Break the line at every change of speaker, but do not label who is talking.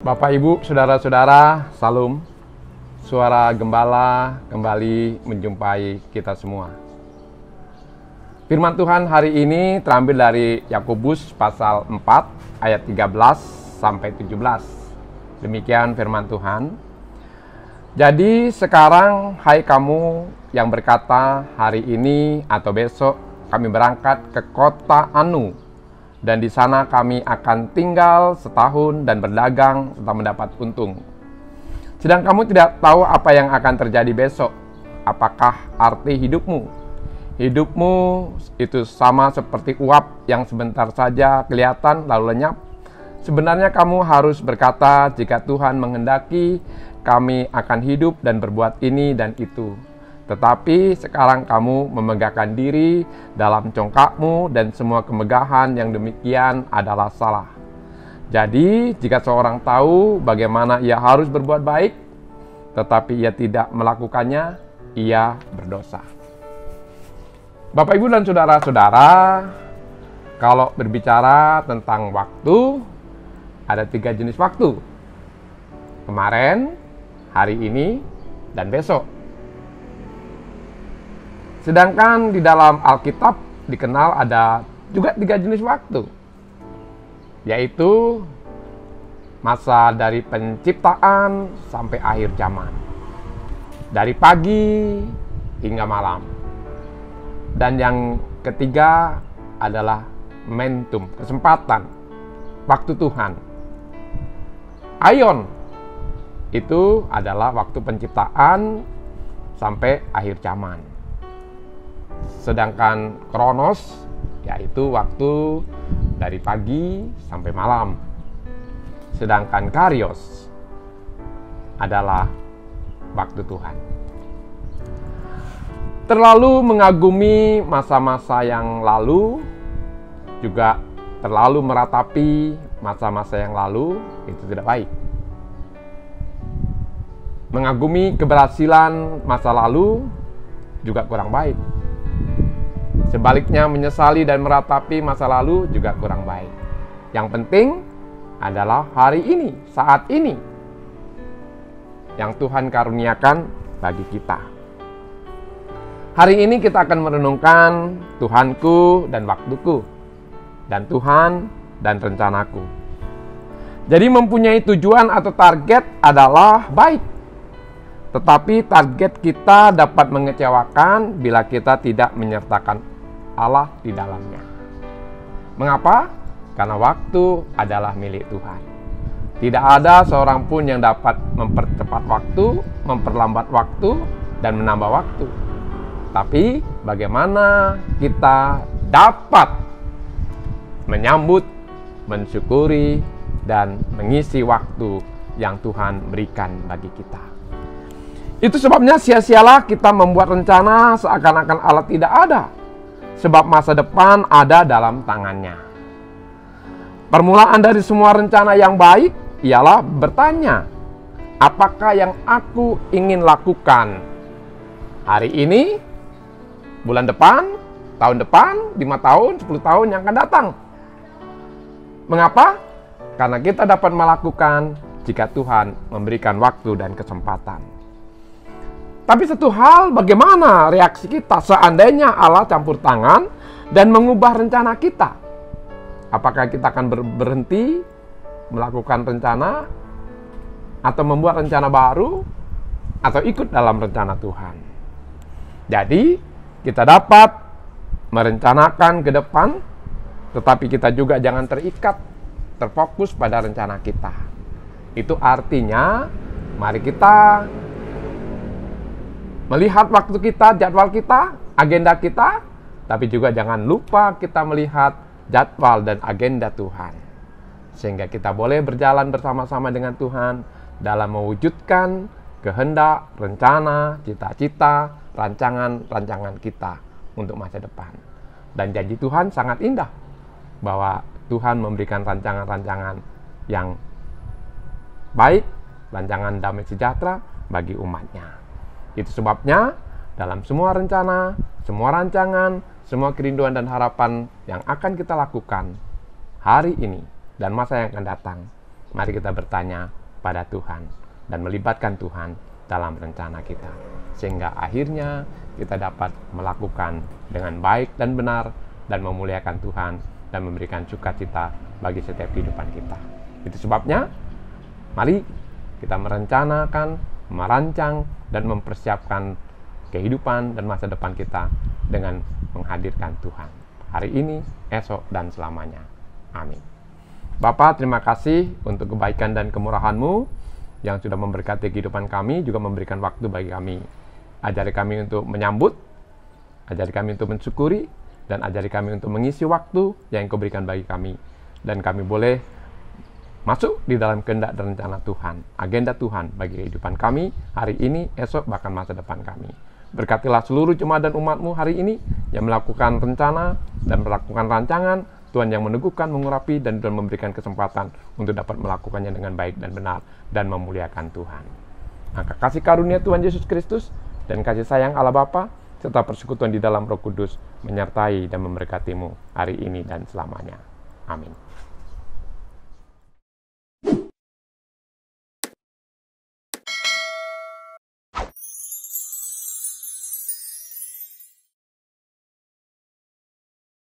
Bapak, Ibu, Saudara-saudara, Salam. Suara Gembala kembali menjumpai kita semua. Firman Tuhan hari ini terambil dari Yakobus pasal 4 ayat 13 sampai 17. Demikian firman Tuhan. Jadi sekarang, hai kamu yang berkata, hari ini atau besok kami berangkat ke kota Anu, dan di sana kami akan tinggal setahun dan berdagang serta mendapat untung. Sedang kamu tidak tahu apa yang akan terjadi besok. Apakah arti hidupmu? Hidupmu itu sama seperti uap yang sebentar saja kelihatan lalu lenyap. Sebenarnya kamu harus berkata, jika Tuhan menghendaki, kami akan hidup dan berbuat ini dan itu. Tetapi sekarang kamu memegahkan diri dalam congkakmu, dan semua kemegahan yang demikian adalah salah. Jadi jika seorang tahu bagaimana ia harus berbuat baik, tetapi ia tidak melakukannya, ia berdosa. Bapak, Ibu, dan Saudara-saudara, kalau berbicara tentang waktu, ada 3 jenis waktu. Kemarin, hari ini, dan besok. Sedangkan di dalam Alkitab dikenal ada juga 3 jenis waktu, yaitu masa dari penciptaan sampai akhir zaman, dari pagi hingga malam. Dan yang ketiga adalah momentum, kesempatan, waktu Tuhan. Aion itu adalah waktu penciptaan sampai akhir zaman. Sedangkan Kronos yaitu waktu dari pagi sampai malam. Sedangkan Kairos adalah waktu Tuhan. Terlalu mengagumi masa-masa yang lalu, juga terlalu meratapi masa-masa yang lalu, itu tidak baik. Mengagumi keberhasilan masa lalu juga kurang baik. Sebaliknya, menyesali dan meratapi masa lalu juga kurang baik. Yang penting adalah hari ini, saat ini, yang Tuhan karuniakan bagi kita. Hari ini kita akan merenungkan Tuhanku dan waktuku, dan Tuhan dan rencanaku. Jadi mempunyai tujuan atau target adalah baik. Tetapi target kita dapat mengecewakan bila kita tidak menyertakan Allah di dalamnya. Mengapa? Karena waktu adalah milik Tuhan. Tidak ada seorang pun yang dapat mempercepat waktu, memperlambat waktu, dan menambah waktu. Tapi bagaimana kita dapat menyambut, mensyukuri, dan mengisi waktu yang Tuhan berikan bagi kita. Itu sebabnya sia-sialah kita membuat rencana seakan-akan Allah tidak ada. Sebab masa depan ada dalam tangannya. Permulaan dari semua rencana yang baik ialah bertanya, apakah yang aku ingin lakukan hari ini, bulan depan, tahun depan, 5 tahun, 10 tahun yang akan datang. Mengapa? Karena kita dapat melakukan jika Tuhan memberikan waktu dan kesempatan. Tapi satu hal, bagaimana reaksi kita seandainya Allah campur tangan dan mengubah rencana kita? Apakah kita akan berhenti melakukan rencana, atau membuat rencana baru, atau ikut dalam rencana Tuhan? Jadi, kita dapat merencanakan ke depan, tetapi kita juga jangan terikat, terfokus pada rencana kita. Itu artinya, mari kita melihat waktu kita, jadwal kita, agenda kita, tapi juga jangan lupa kita melihat jadwal dan agenda Tuhan. Sehingga kita boleh berjalan bersama-sama dengan Tuhan dalam mewujudkan kehendak, rencana, cita-cita, rancangan-rancangan kita untuk masa depan. Dan janji Tuhan sangat indah, bahwa Tuhan memberikan rancangan-rancangan yang baik, rancangan damai sejahtera bagi umatnya. Itu sebabnya dalam semua rencana, semua rancangan, semua kerinduan dan harapan yang akan kita lakukan hari ini dan masa yang akan datang, Mari kita bertanya pada Tuhan dan melibatkan Tuhan dalam rencana kita, sehingga akhirnya kita dapat melakukan dengan baik dan benar dan memuliakan Tuhan dan memberikan sukacita bagi setiap kehidupan kita. Itu sebabnya mari kita merencanakan, merancang, dan mempersiapkan kehidupan dan masa depan kita dengan menghadirkan Tuhan hari ini, esok, dan selamanya. Amin. Bapa, terima kasih untuk kebaikan dan kemurahan-Mu yang sudah memberkati kehidupan kami, juga memberikan waktu bagi kami. Ajari kami untuk menyambut, ajari kami untuk mensyukuri, dan ajari kami untuk mengisi waktu yang Kau berikan bagi kami. Dan kami boleh masuk di dalam kehendak dan rencana Tuhan, agenda Tuhan bagi kehidupan kami hari ini, esok, bahkan masa depan kami. Berkatilah seluruh jemaat dan umat-Mu hari ini yang melakukan rencana dan melakukan rancangan, Tuhan yang meneguhkan, mengurapi, dan Tuhan memberikan kesempatan untuk dapat melakukannya dengan baik dan benar dan memuliakan Tuhan. Maka kasih karunia Tuhan Yesus Kristus dan kasih sayang Allah Bapa serta persekutuan di dalam Roh Kudus menyertai dan memberkati-Mu hari ini dan selamanya. Amin.